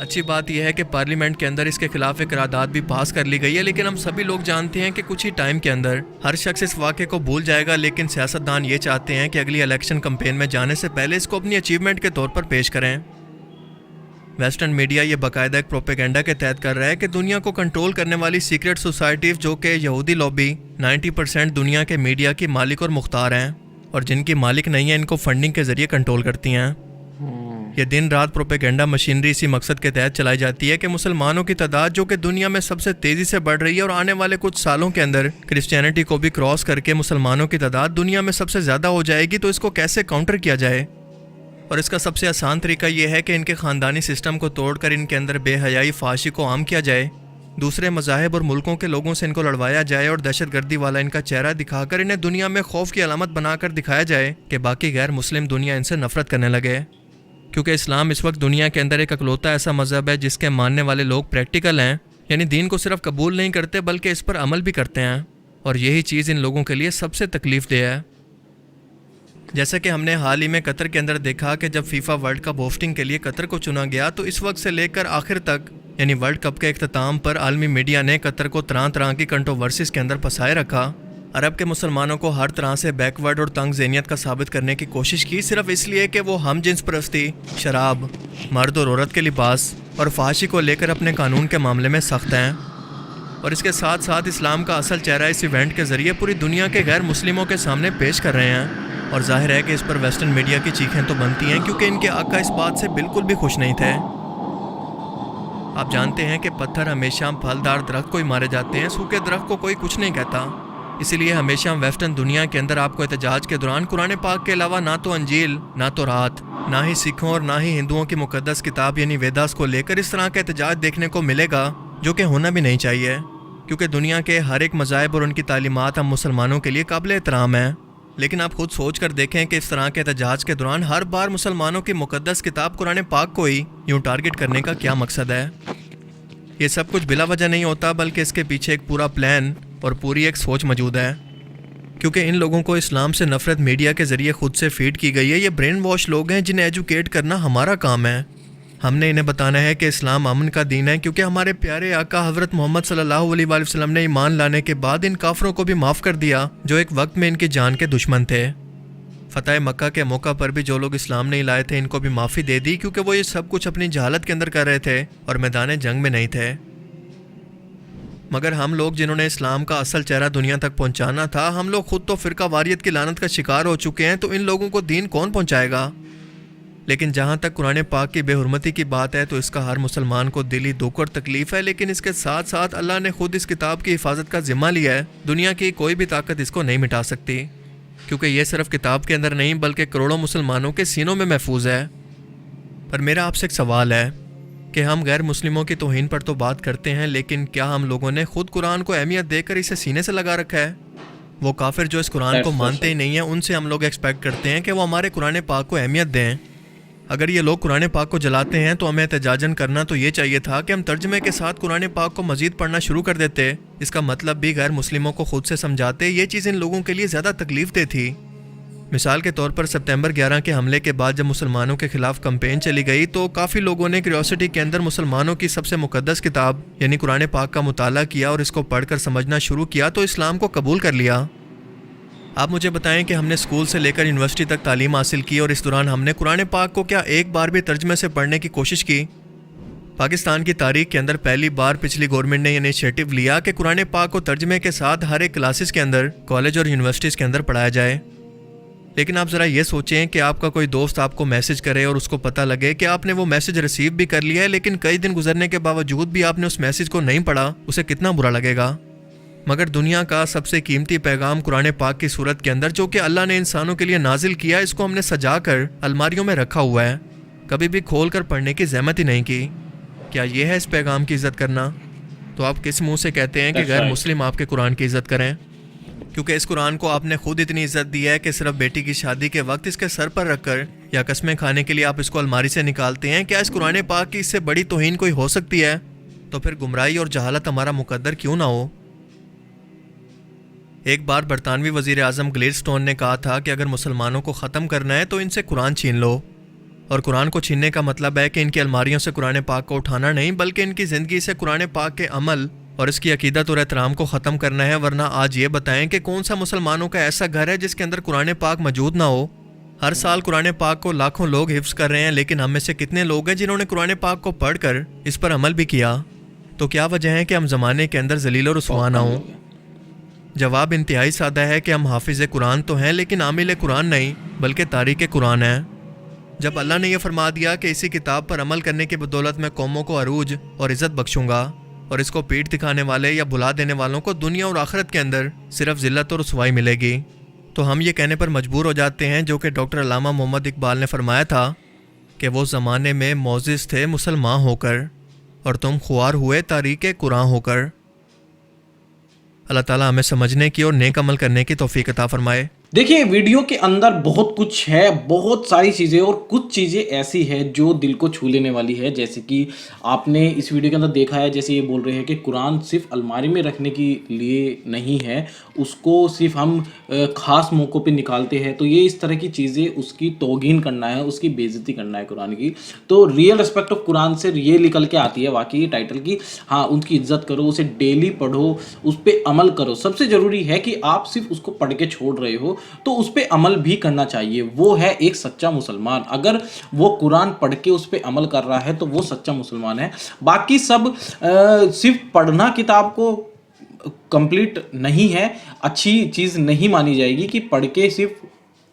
اچھی بات یہ ہے کہ پارلیمنٹ کے اندر اس کے خلاف ایک قرارداد بھی پاس کر لی گئی ہے، لیکن ہم سبھی لوگ جانتے ہیں کہ کچھ ہی ٹائم کے اندر ہر شخص اس واقعے کو بھول جائے گا، لیکن سیاستدان یہ چاہتے ہیں کہ اگلی الیکشن کمپین میں جانے سے پہلے اس کو اپنی اچیومنٹ کے طور پر پیش کریں۔ ویسٹرن میڈیا یہ باقاعدہ ایک پروپیگنڈا کے تحت کر رہا ہے کہ دنیا کو کنٹرول کرنے والی سیکرٹ سوسائٹیز جو کہ یہودی لابی 90% دنیا کے میڈیا کی مالک اور مختار ہیں، اور جن کی مالک نہیں ہیں ان کو فنڈنگ کے ذریعے کنٹرول کرتی ہیں۔ یہ دن رات پروپیگنڈا مشینری اسی مقصد کے تحت چلائی جاتی ہے کہ مسلمانوں کی تعداد جو کہ دنیا میں سب سے تیزی سے بڑھ رہی ہے اور آنے والے کچھ سالوں کے اندر کرسچینٹی کو بھی کراس کر کے مسلمانوں کی تعداد دنیا میں سب سے زیادہ ہو جائے گی، تو اس کو کیسے کاؤنٹر کیا جائے۔ اور اس کا سب سے آسان طریقہ یہ ہے کہ ان کے خاندانی سسٹم کو توڑ کر ان کے اندر بے حیائی فحاشی کو عام کیا جائے، دوسرے مذاہب اور ملکوں کے لوگوں سے ان کو لڑوایا جائے اور دہشت گردی والا ان کا چہرہ دکھا کر انہیں دنیا میں خوف کی علامت بنا کر دکھایا جائے کہ باقی غیر مسلم دنیا ان سے نفرت کرنے لگے۔ کیونکہ اسلام اس وقت دنیا کے اندر ایک اکلوتا ایسا مذہب ہے جس کے ماننے والے لوگ پریکٹیکل ہیں، یعنی دین کو صرف قبول نہیں کرتے بلکہ اس پر عمل بھی کرتے ہیں، اور یہی چیز ان لوگوں کے لیے سب سے تکلیف دہ ہے۔ جیسا کہ ہم نے حال ہی میں قطر کے اندر دیکھا کہ جب فیفا ورلڈ کپ ہوسٹنگ کے لیے قطر کو چنا گیا تو اس وقت سے لے کر آخر تک، یعنی ورلڈ کپ کے اختتام پر عالمی میڈیا نے قطر کو طرح طرح کی کنٹروورسیز کے اندر پھنسائے رکھا۔ عرب کے مسلمانوں کو ہر طرح سے بیکورڈ اور تنگ ذہنیت کا ثابت کرنے کی کوشش کی، صرف اس لیے کہ وہ ہم جنس پرستی، شراب، مرد اور عورت کے لباس اور فحاشی کو لے کر اپنے قانون کے معاملے میں سخت ہیں۔ اور اس کے ساتھ ساتھ اسلام کا اصل چہرہ اس ایونٹ کے ذریعے پوری دنیا کے غیر مسلموں کے سامنے پیش کر رہے ہیں، اور ظاہر ہے کہ اس پر ویسٹرن میڈیا کی چیخیں تو بنتی ہیں کیونکہ ان کے آقا اس بات سے بالکل بھی خوش نہیں تھے۔ آپ جانتے ہیں کہ پتھر ہمیشہ پھلدار درخت کو ہی مارے جاتے ہیں، سوکھے درخت کو کوئی کچھ نہیں کہتا۔ اسی لیے ہمیشہ ویسٹرن دنیا کے اندر آپ کو احتجاج کے دوران قرآن پاک کے علاوہ نہ تو انجیل، نہ تو رات، نہ ہی سکھوں اور نہ ہی ہندوؤں کی مقدس کتاب یعنی ویداس کو لے کر اس طرح کا احتجاج دیکھنے کو ملے گا، جو کہ ہونا بھی نہیں چاہیے، کیونکہ دنیا کے ہر ایک مذاہب اور ان کی تعلیمات ہم مسلمانوں کے لیے قابل احترام ہیں۔ لیکن آپ خود سوچ کر دیکھیں کہ اس طرح کے احتجاج کے دوران ہر بار مسلمانوں کی مقدس کتاب قرآن پاک کو ہی یوں ٹارگٹ کرنے کا کیا مقصد ہے۔ یہ سب کچھ بلا وجہ نہیں ہوتا، بلکہ اس کے پیچھے ایک پورا پلان اور پوری ایک سوچ موجود ہے، کیونکہ ان لوگوں کو اسلام سے نفرت میڈیا کے ذریعے خود سے فیڈ کی گئی ہے۔ یہ برین واش لوگ ہیں جنہیں ایجوکیٹ کرنا ہمارا کام ہے۔ ہم نے انہیں بتانا ہے کہ اسلام امن کا دین ہے، کیونکہ ہمارے پیارے آقا حضرت محمد صلی اللہ علیہ وآلہ وسلم نے ایمان لانے کے بعد ان کافروں کو بھی معاف کر دیا جو ایک وقت میں ان کی جان کے دشمن تھے۔ فتح مکہ کے موقع پر بھی جو لوگ اسلام نہیں لائے تھے ان کو بھی معافی دے دی، کیونکہ وہ یہ سب کچھ اپنی جہالت کے اندر کر رہے تھے اور میدان جنگ میں نہیں تھے۔ مگر ہم لوگ جنہوں نے اسلام کا اصل چہرہ دنیا تک پہنچانا تھا، ہم لوگ خود تو فرقہ واریت کی لعنت کا شکار ہو چکے ہیں، تو ان لوگوں کو دین کون پہنچائے گا؟ لیکن جہاں تک قرآن پاک کی بے حرمتی کی بات ہے تو اس کا ہر مسلمان کو دلی دکھ اور تکلیف ہے، لیکن اس کے ساتھ ساتھ اللہ نے خود اس کتاب کی حفاظت کا ذمہ لیا ہے۔ دنیا کی کوئی بھی طاقت اس کو نہیں مٹا سکتی، کیونکہ یہ صرف کتاب کے اندر نہیں بلکہ کروڑوں مسلمانوں کے سینوں میں محفوظ ہے۔ پر میرا آپ سے ایک سوال ہے کہ ہم غیر مسلموں کی توہین پر تو بات کرتے ہیں، لیکن کیا ہم لوگوں نے خود قرآن کو اہمیت دے کر اسے سینے سے لگا رکھا ہے؟ وہ کافر جو اس قرآن کو مانتے ہی نہیں ہیں، ان سے ہم لوگ ایکسپیکٹ کرتے ہیں کہ وہ ہمارے قرآن پاک کو اہمیت دیں۔ اگر یہ لوگ قرآن پاک کو جلاتے ہیں تو ہمیں احتجاجاً کرنا تو یہ چاہیے تھا کہ ہم ترجمے کے ساتھ قرآن پاک کو مزید پڑھنا شروع کر دیتے، اس کا مطلب بھی غیر مسلموں کو خود سے سمجھاتے۔ یہ چیز ان لوگوں کے لیے زیادہ تکلیف دہ تھی۔ مثال کے طور پر سپتمبر 11 کے حملے کے بعد جب مسلمانوں کے خلاف کمپین چلی گئی تو کافی لوگوں نے کیوریوسٹی کے اندر مسلمانوں کی سب سے مقدس کتاب یعنی قرآن پاک کا مطالعہ کیا اور اس کو پڑھ کر سمجھنا شروع کیا تو اسلام کو قبول کر لیا۔ آپ مجھے بتائیں کہ ہم نے اسکول سے لے کر یونیورسٹی تک تعلیم حاصل کی اور اس دوران ہم نے قرآن پاک کو کیا ایک بار بھی ترجمے سے پڑھنے کی کوشش کی؟ پاکستان کی تاریخ کے اندر پہلی بار پچھلی گورنمنٹ نے یہ انیشیٹو لیا کہ قرآن پاک کو ترجمے کے ساتھ ہر ایک کلاسز کے اندر کالج اور یونیورسٹیز کے اندر پڑھایا جائے۔ لیکن آپ ذرا یہ سوچیں کہ آپ کا کوئی دوست آپ کو میسج کرے اور اس کو پتہ لگے کہ آپ نے وہ میسج ریسیو بھی کر لیا ہے، لیکن کئی دن گزرنے کے باوجود بھی آپ نے اس میسج کو نہیں پڑھا، اسے کتنا برا لگے گا؟ مگر دنیا کا سب سے قیمتی پیغام قرآن پاک کی صورت کے اندر جو کہ اللہ نے انسانوں کے لیے نازل کیا، اس کو ہم نے سجا کر الماریوں میں رکھا ہوا ہے، کبھی بھی کھول کر پڑھنے کی زحمت ہی نہیں کی۔ کیا یہ ہے اس پیغام کی عزت کرنا؟ تو آپ کس منہ سے کہتے ہیں کہ غیر مسلم آپ کے قرآن کی عزت کریں؟ کیونکہ اس قرآن کو آپ نے خود اتنی عزت دی ہے کہ صرف بیٹی کی شادی کے وقت اس کے سر پر رکھ کر یا قسمیں کھانے کے لیے آپ اس کو الماری سے نکالتے ہیں۔ کیا اس قرآن پاک کی اس سے بڑی توہین کوئی ہو سکتی ہے؟ تو پھر گمراہی اور جہالت ہمارا مقدر کیوں نہ ہو؟ ایک بار برطانوی وزیر اعظم گلیڈسٹون نے کہا تھا کہ اگر مسلمانوں کو ختم کرنا ہے تو ان سے قرآن چھین لو، اور قرآن کو چھیننے کا مطلب ہے کہ ان کی الماریوں سے قرآن پاک کو اٹھانا نہیں بلکہ ان کی زندگی سے قرآن پاک کے عمل اور اس کی عقیدت اور احترام کو ختم کرنا ہے. ورنہ آج یہ بتائیں کہ کون سا مسلمانوں کا ایسا گھر ہے جس کے اندر قرآن پاک موجود نہ ہو. ہر سال قرآن پاک کو لاکھوں لوگ حفظ کر رہے ہیں، لیکن ہم میں سے کتنے لوگ ہیں جنہوں نے قرآن پاک کو پڑھ کر اس پر عمل بھی کیا؟ تو کیا وجہ ہے کہ ہم زمانے کے اندر ذلیل و رسوا نہ ہوں؟ جواب انتہائی سادہ ہے کہ ہم حافظ قرآن تو ہیں لیکن عامل قرآن نہیں بلکہ تاریک قرآن ہیں. جب اللہ نے یہ فرما دیا کہ اسی کتاب پر عمل کرنے کی بدولت میں قوموں کو عروج اور عزت بخشوں گا اور اس کو پیٹ دکھانے والے یا بھلا دینے والوں کو دنیا اور آخرت کے اندر صرف ذلت اور رسوائی ملے گی، تو ہم یہ کہنے پر مجبور ہو جاتے ہیں جو کہ ڈاکٹر علامہ محمد اقبال نے فرمایا تھا کہ وہ زمانے میں معزز تھے مسلمان ہو کر اور تم خوار ہوئے تاریک قرآن ہو کر. اللہ تعالیٰ ہمیں سمجھنے کی اور نیک عمل کرنے کی توفیق عطا فرمائے. دیکھیے ویڈیو کے اندر بہت کچھ ہے، بہت ساری چیزیں، اور کچھ چیزیں ایسی ہے جو دل کو چھو لینے والی ہے. جیسے کہ آپ نے اس ویڈیو کے اندر دیکھا ہے، جیسے یہ بول رہے ہیں کہ قرآن صرف الماری میں رکھنے کے لیے نہیں ہے، اس کو صرف ہم خاص موقعوں پہ نکالتے ہیں. تو یہ اس طرح کی چیزیں اس کی توہین کرنا ہے، اس کی بے عزتی کرنا ہے قرآن کی. تو ریئل ریسپیکٹ آف قرآن سے یہ نکل کے آتی ہے واقعی ٹائٹل کی. ہاں، ان کی عزت کرو، اسے ڈیلی پڑھو، اس پہ عمل کرو. سب سے ضروری ہے کہ آپ صرف اس کو پڑھ کے چھوڑ رہے ہو تو اس پہ عمل بھی کرنا چاہیے. وہ ہے ایک سچا مسلمان. اگر وہ قرآن پڑھ کے اس پہ عمل کر رہا ہے تو وہ سچا مسلمان ہے. باقی سب صرف پڑھنا کتاب کو کمپلیٹ نہیں ہے، اچھی چیز نہیں مانی جائے گی کہ پڑھ کے صرف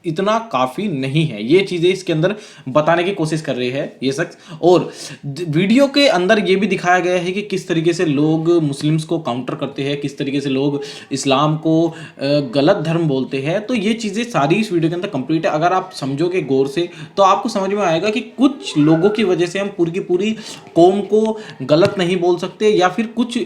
اتنا کافی نہیں ہے. یہ چیزیں اس کے اندر بتانے کی کوشش کر رہے ہیں یہ شخص. اور ویڈیو کے اندر یہ بھی دکھایا گیا ہے کہ کس طریقے سے لوگ مسلمز کو کاؤنٹر کرتے ہیں، کس طریقے سے لوگ اسلام کو غلط دھرم بولتے ہیں. تو یہ چیزیں ساری اس ویڈیو کے اندر کمپلیٹ ہے. اگر آپ سمجھو گے غور سے تو آپ کو سمجھ میں آئے گا کہ کچھ لوگوں کی وجہ سے ہم پوری کی پوری قوم کو غلط نہیں بول سکتے، یا پھر کچھ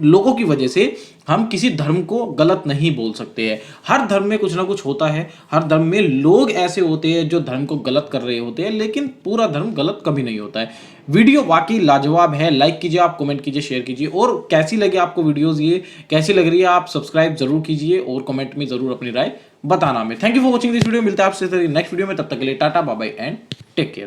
لوگوں کی وجہ سے ہم کسی دھرم کو غلط نہیں بول سکتے ہیں. ہر دھرم میں کچھ نہ کچھ ہوتا ہے، ہر دھرم میں لوگ ایسے ہوتے ہیں جو دھرم کو غلط کر رہے ہوتے ہیں، لیکن پورا دھرم غلط کبھی نہیں ہوتا ہے. ویڈیو واقعی لاجواب ہے. لائک کیجئے، آپ کمنٹ کیجئے، شیئر کیجئے، اور کیسی لگے آپ کو ویڈیوز، یہ کیسی لگ رہی ہے آپ سبسکرائب ضرور کیجئے اور کمنٹ میں ضرور اپنی رائے بتانا. میں thank you for watching this video. ملتا ہے آپ سے نیکسٹ ویڈیو میں، تب تک کے لیے tata, bye bye and take care.